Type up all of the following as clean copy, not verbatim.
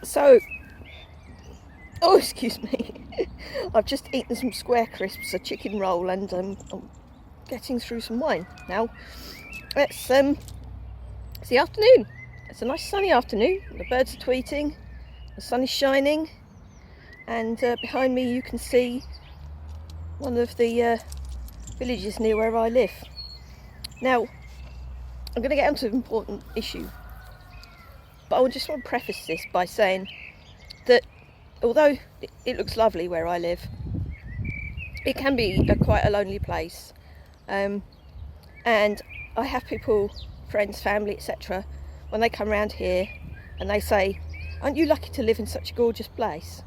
So, oh, excuse me. I've just eaten some square crisps, a chicken roll, and I'm getting through some wine now. It's the afternoon. It's a nice sunny afternoon. The birds are tweeting, the sun is shining, and behind me you can see one of the villages near where I live. Now, I'm going to get onto an important issue, but I just want to preface this by saying that although it looks lovely where I live, it can be quite a lonely place, and I have people, friends, family, etc., when they come around here and they say, aren't you lucky to live in such a gorgeous place?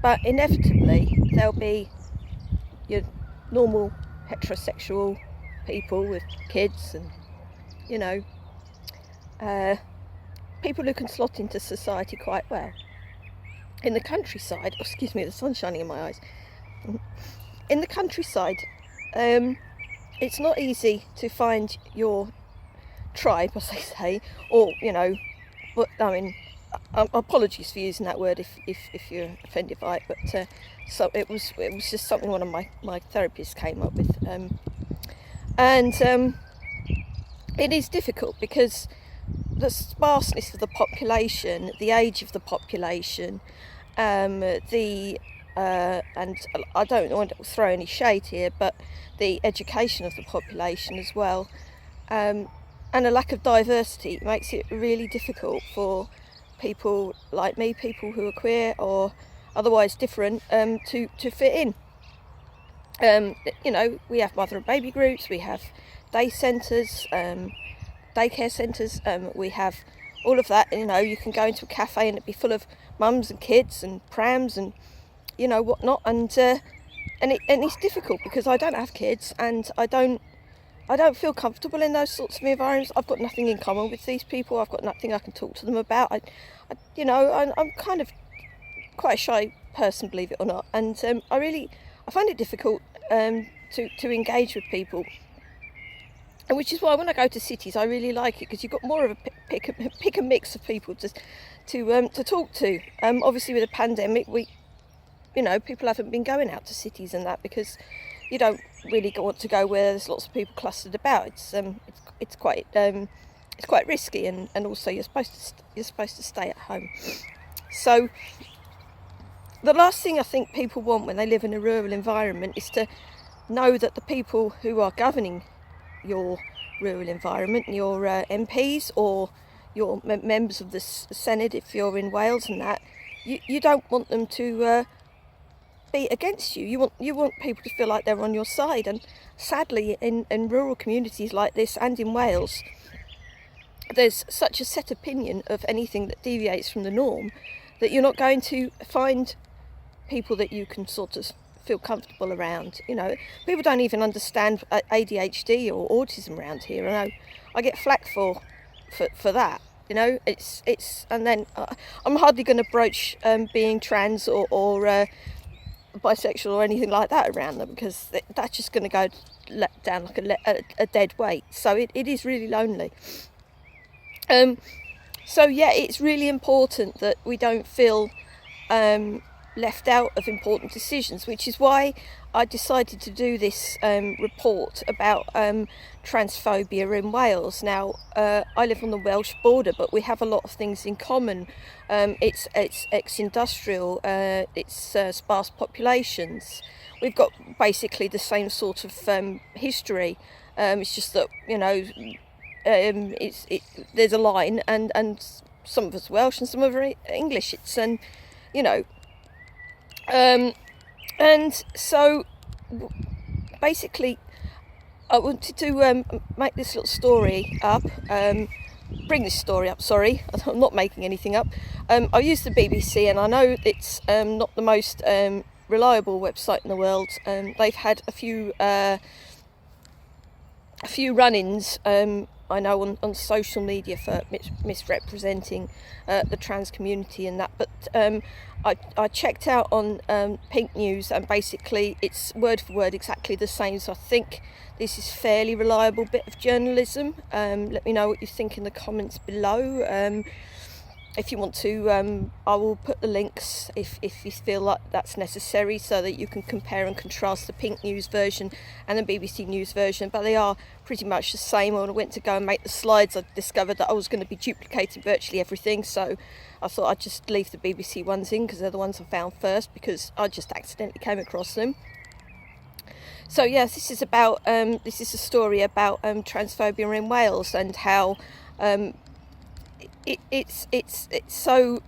But inevitably there'll be your normal heterosexual people with kids and people who can slot into society quite well. In the countryside, oh, excuse me, the sun's shining in my eyes. In the countryside, it's not easy to find your tribe, as they say, or but I mean, apologies for using that word if you're offended by it, but so it was just something one of my therapists came up with, and it is difficult because the sparseness of the population, the age of the population, and I don't want to throw any shade here, but the education of the population as well, and a lack of diversity makes it really difficult for people like me, people who are queer or otherwise different, to fit in. We have mother and baby groups, we have day centres, daycare centres, we have all of that. You can go into a cafe and it'd be full of mums and kids and prams and whatnot, and it's difficult because I don't have kids and I don't feel comfortable in those sorts of environments. I've got nothing in common with these people. I've got nothing I can talk to them about. I'm kind of quite a shy person, believe it or not, and I find it difficult to engage with people. And which is why when I go to cities, I really like it because you've got more of a pick and mix of people to talk to. Obviously, with the pandemic, people haven't been going out to cities and that because you don't really want to go where there's lots of people clustered about. It's quite risky, and also you're supposed to stay at home. So the last thing I think people want when they live in a rural environment is to know that the people who are governing your rural environment, your MPs or your members of the Senate, if you're in Wales and that, you don't want them to be against you. You want people to feel like they're on your side. And sadly, in rural communities like this and in Wales, there's such a set opinion of anything that deviates from the norm that you're not going to find people that you can sort of feel comfortable around. People don't even understand ADHD or autism around here. I get flack for that. It's and then I'm hardly going to broach being trans or bisexual or anything like that around them because that's just going to go down like a dead weight. So it is really lonely. So yeah, it's really important that we don't feel left out of important decisions, which is why I decided to do this report about transphobia in Wales. Now, I live on the Welsh border, but we have a lot of things in common. It's ex-industrial, it's sparse populations. We've got basically the same sort of history. It's just that there's a line, and some of us Welsh and some of us English. It's and so basically I wanted to make this little story up, bring this story up, sorry, I'm not making anything up. I use the BBC, and I know it's not the most reliable website in the world. They've had a few run-ins, I know, on social media for misrepresenting the trans community and that, but I checked out on Pink News, and basically it's word for word exactly the same, so I think this is fairly reliable bit of journalism. Let me know what you think in the comments below. if you want to, I will put the links if you feel like that's necessary, so that you can compare and contrast the Pink News version and the BBC News version. But they are pretty much the same. When I went to go and make the slides, I discovered that I was going to be duplicating virtually everything, so I thought I'd just leave the BBC ones in because they're the ones I found first, because I just accidentally came across them. So yes, this is a story about transphobia in Wales, and how it's so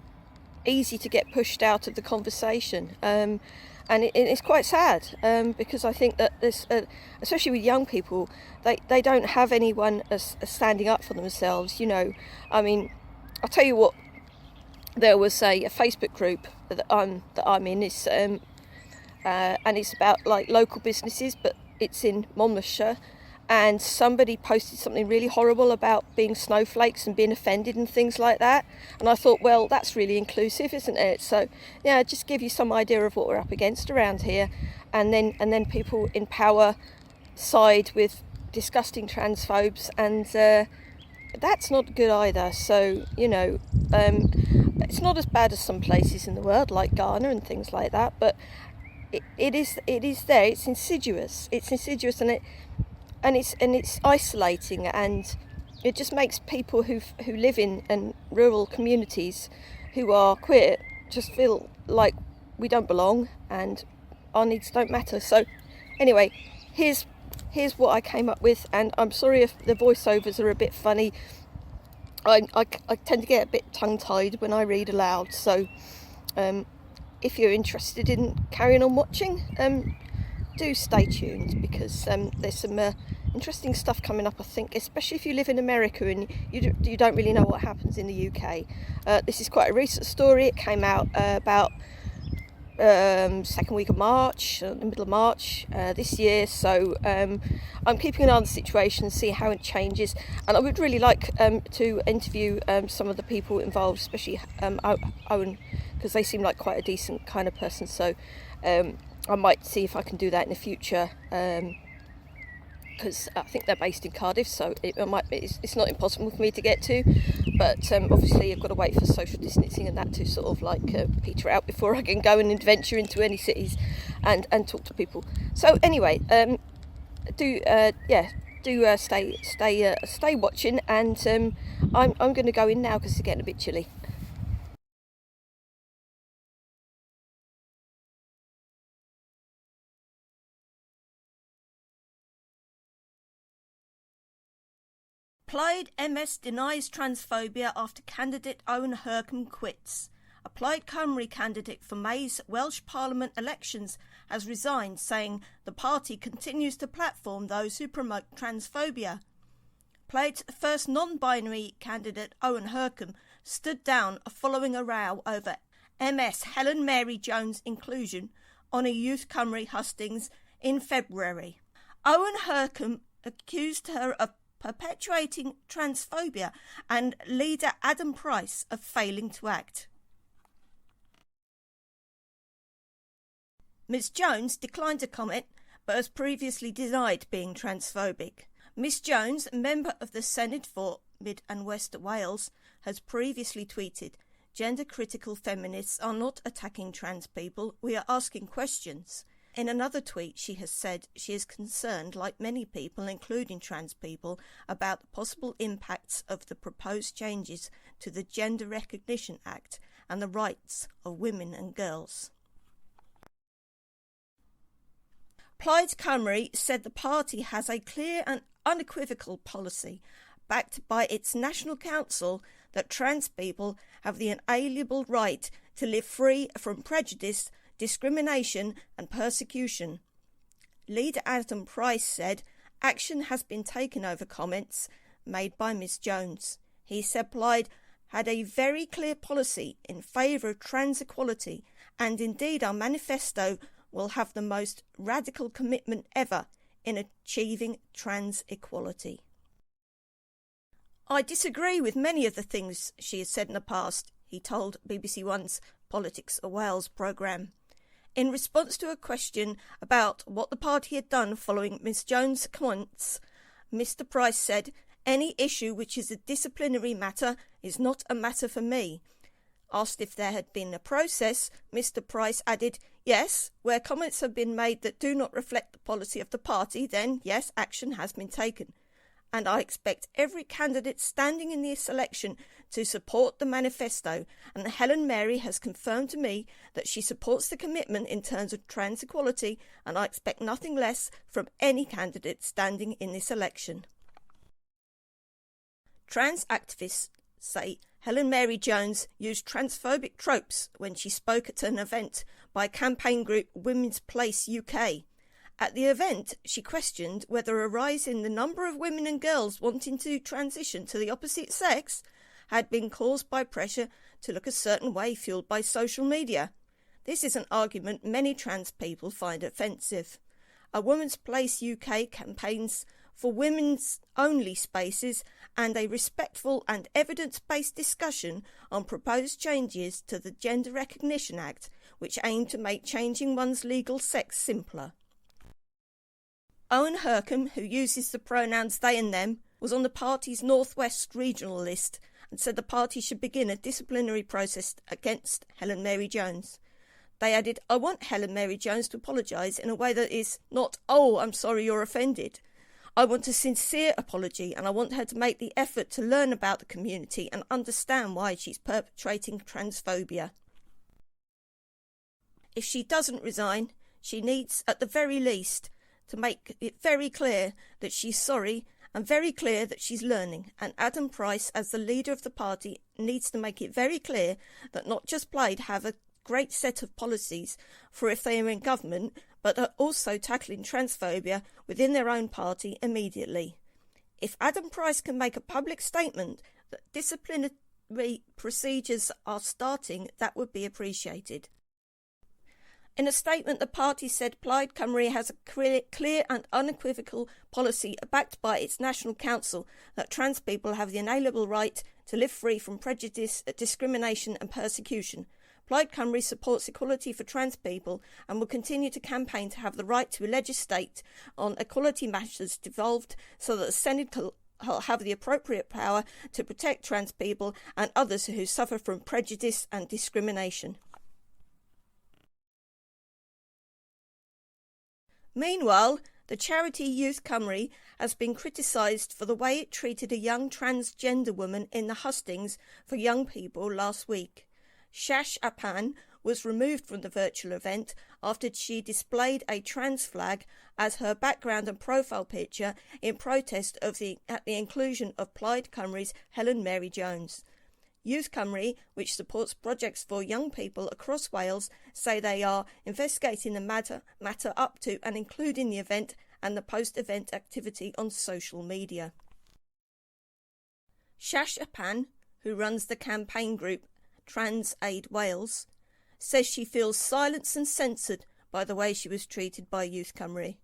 easy to get pushed out of the conversation, and it's quite sad, because I think that this, especially with young people, they don't have anyone standing up for themselves. I mean, I'll tell you what. There was a Facebook group that I'm in. It's and it's about like local businesses, but it's in Monmouthshire. And somebody posted something really horrible about being snowflakes and being offended and things like that. And I thought, well, that's really inclusive, isn't it? So yeah, just give you some idea of what we're up against around here. And then people in power side with disgusting transphobes, and that's not good either. So it's not as bad as some places in the world like Ghana and things like that, but it is there. It's insidious, and it's isolating, and it just makes people who live in rural communities who are queer just feel like we don't belong and our needs don't matter. So anyway, here's what I came up with, and I'm sorry if the voiceovers are a bit funny. I tend to get a bit tongue-tied when I read aloud, so if you're interested in carrying on watching, do stay tuned, because there's some interesting stuff coming up, I think, especially if you live in America and you don't really know what happens in the UK. This is quite a recent story. It came out about second week of March, the middle of March this year, so I'm keeping an eye on the situation and see how it changes, and I would really like to interview some of the people involved, especially Owen, because they seem like quite a decent kind of person, so I might see if I can do that in the future, because I think they're based in Cardiff, so it's not impossible for me to get to, but obviously I've got to wait for social distancing and that to sort of like peter out before I can go and adventure into any cities and talk to people. So anyway, do stay watching, and I'm going to go in now because it's getting a bit chilly. Plaid MS denies transphobia after candidate Owen Hurcombe quits. A Plaid Cymru candidate for May's Welsh Parliament elections has resigned, saying the party continues to platform those who promote transphobia. Plaid's first non-binary candidate, Owen Hurcombe, stood down following a row over MS Helen Mary Jones' inclusion on a Youth Cymru hustings in February. Owen Hurcombe accused her of perpetuating transphobia and leader Adam Price of failing to act. Ms Jones declined to comment, but has previously denied being transphobic. Ms Jones, member of the Senedd for Mid and West Wales, has previously tweeted, "Gender-critical feminists are not attacking trans people, we are asking questions." In another tweet, she has said she is concerned, like many people, including trans people, about the possible impacts of the proposed changes to the Gender Recognition Act and the rights of women and girls. Plaid Cymru said the party has a clear and unequivocal policy, backed by its National Council, that trans people have the inalienable right to live free from prejudice, discrimination and persecution. Leader Adam Price said action has been taken over comments made by Ms Jones. He said Plaid had a very clear policy in favour of trans equality, and indeed our manifesto will have the most radical commitment ever in achieving trans equality. I disagree with many of the things she has said in the past, he told BBC One's Politics of Wales programme. In response to a question about what the party had done following Ms Jones' comments, Mr Price said, "Any issue which is a disciplinary matter is not a matter for me. Asked if there had been a process, Mr. Price added, "Yes, where comments have been made that do not reflect the policy of the party, then yes, action has been taken. And I expect every candidate standing in this election to support the manifesto, and Helen Mary has confirmed to me that she supports the commitment in terms of trans equality, and I expect nothing less from any candidate standing in this election." Trans activists say Helen Mary Jones used transphobic tropes when she spoke at an event by campaign group Women's Place UK. At the event, she questioned whether a rise in the number of women and girls wanting to transition to the opposite sex had been caused by pressure to look a certain way fueled by social media. This is an argument many trans people find offensive. A Women's Place UK campaigns for women's only spaces and a respectful and evidence-based discussion on proposed changes to the Gender Recognition Act, which aim to make changing one's legal sex simpler. Owen Hercombe, who uses the pronouns they and them, was on the party's North West regional list and said the party should begin a disciplinary process against Helen Mary Jones. They added, "I want Helen Mary Jones to apologise in a way that is not, 'Oh, I'm sorry you're offended.' I want a sincere apology, and I want her to make the effort to learn about the community and understand why she's perpetrating transphobia. If she doesn't resign, she needs, at the very least, to make it very clear that she's sorry and very clear that she's learning. And Adam Price, as the leader of the party, needs to make it very clear that not just Plaid have a great set of policies for if they are in government, but are also tackling transphobia within their own party immediately. If Adam Price can make a public statement that disciplinary procedures are starting, that would be appreciated." In a statement, the party said Plaid Cymru has a clear and unequivocal policy backed by its National Council that trans people have the inalienable right to live free from prejudice, discrimination and persecution. Plaid Cymru supports equality for trans people and will continue to campaign to have the right to legislate on equality matters devolved so that the Senate will have the appropriate power to protect trans people and others who suffer from prejudice and discrimination. Meanwhile, the charity Youth Cymru has been criticised for the way it treated a young transgender woman in the hustings for young people last week. Shash Apan was removed from the virtual event after she displayed a trans flag as her background and profile picture in protest at the inclusion of Plaid Cymru's Helen Mary Jones. Youth Cymru, which supports projects for young people across Wales, say they are investigating the matter up to and including the event and the post-event activity on social media. Shash Apan, who runs the campaign group Trans Aid Wales, says she feels silenced and censored by the way she was treated by Youth Cymru.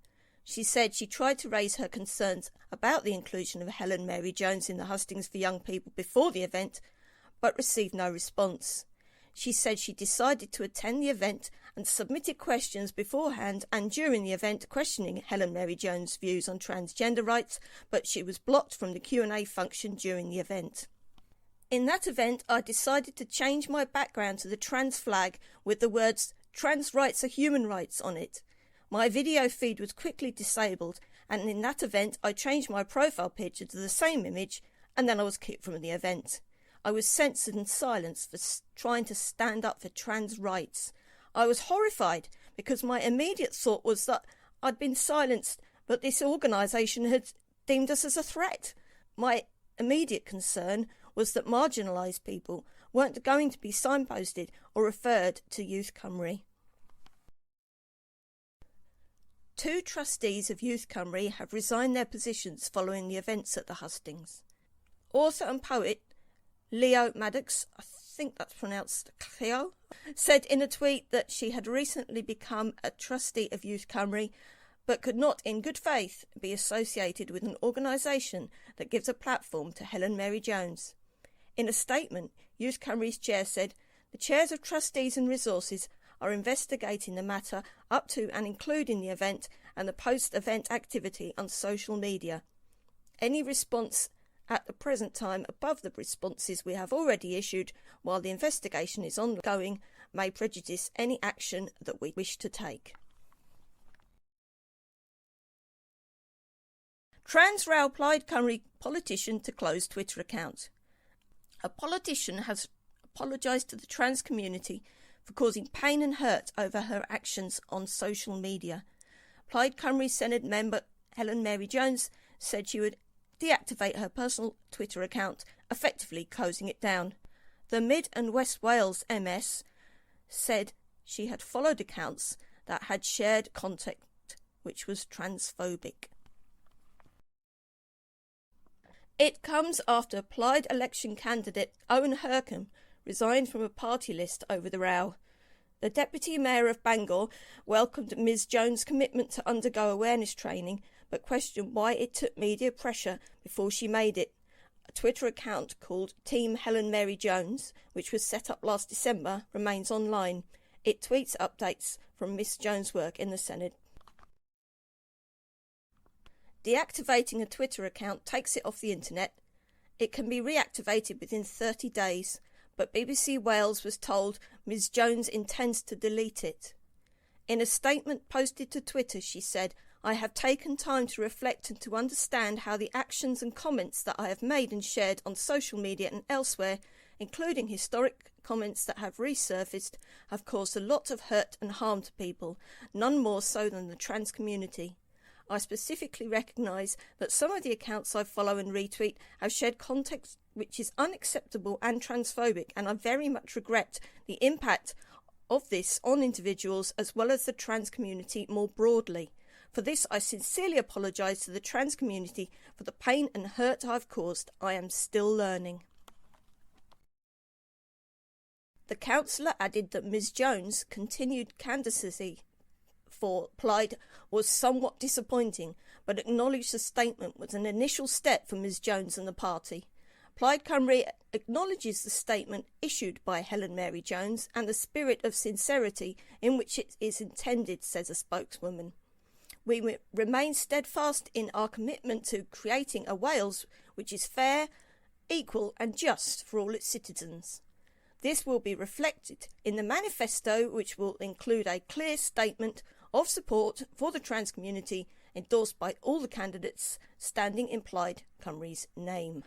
She said she tried to raise her concerns about the inclusion of Helen Mary Jones in the hustings for young people before the event, but received no response. She said she decided to attend the event and submitted questions beforehand and during the event questioning Helen Mary Jones' views on transgender rights, but she was blocked from the Q&A function during the event. In that event, I decided to change my background to the trans flag with the words "Trans rights are human rights" on it. My video feed was quickly disabled, and in that event I changed my profile picture to the same image, and then I was kicked from the event. I was censored and silenced for trying to stand up for trans rights. I was horrified because my immediate thought was that I'd been silenced, but this organisation had deemed us as a threat. My immediate concern was that marginalised people weren't going to be signposted or referred to Youth Cymru. 2 trustees of Youth Cymru have resigned their positions following the events at the hustings. Author and poet Leo Maddox, I think that's pronounced Cleo, said in a tweet that she had recently become a trustee of Youth Cymru but could not in good faith be associated with an organisation that gives a platform to Helen Mary Jones. In a statement, Youth Cymru's chair said, "The chairs of trustees and resources are investigating the matter up to and including the event and the post-event activity on social media. Any response at the present time above the responses we have already issued while the investigation is ongoing may prejudice any action that we wish to take. Trans row Plaid Cymru politician to close Twitter account. A politician has apologised to the trans community for causing pain and hurt over her actions on social media. Plaid Cymru Senedd member Helen Mary Jones said she would deactivate her personal Twitter account, effectively closing it down. The Mid and West Wales MS said she had followed accounts that had shared content which was transphobic. It comes after Plaid election candidate Owen Hurcombe resigned from a party list over the row. The Deputy Mayor of Bangor welcomed Ms Jones' commitment to undergo awareness training, but questioned why it took media pressure before she made it. A Twitter account called Team Helen Mary Jones, which was set up last December, remains online. It tweets updates from Ms Jones' work in the Senedd. Deactivating a Twitter account takes it off the internet. It can be reactivated within 30 days, but BBC Wales was told Ms Jones intends to delete it. In a statement posted to Twitter, she said, "I have taken time to reflect and to understand how the actions and comments that I have made and shared on social media and elsewhere, including historic comments that have resurfaced, have caused a lot of hurt and harm to people, none more so than the trans community. I specifically recognise that some of the accounts I follow and retweet have shared content which is unacceptable and transphobic, and I very much regret the impact of this on individuals as well as the trans community more broadly. For this, I sincerely apologise to the trans community for the pain and hurt I've caused. I am still learning." The councillor added that Ms Jones' continued candidacy for Plaid was somewhat disappointing, but acknowledged the statement was an initial step for Ms Jones and the party. Plaid Cymru acknowledges the statement issued by Helen Mary Jones and the spirit of sincerity in which it is intended, says a spokeswoman. We remain steadfast in our commitment to creating a Wales which is fair, equal and just for all its citizens. This will be reflected in the manifesto, which will include a clear statement of support for the trans community endorsed by all the candidates standing in Plaid Cymru's name.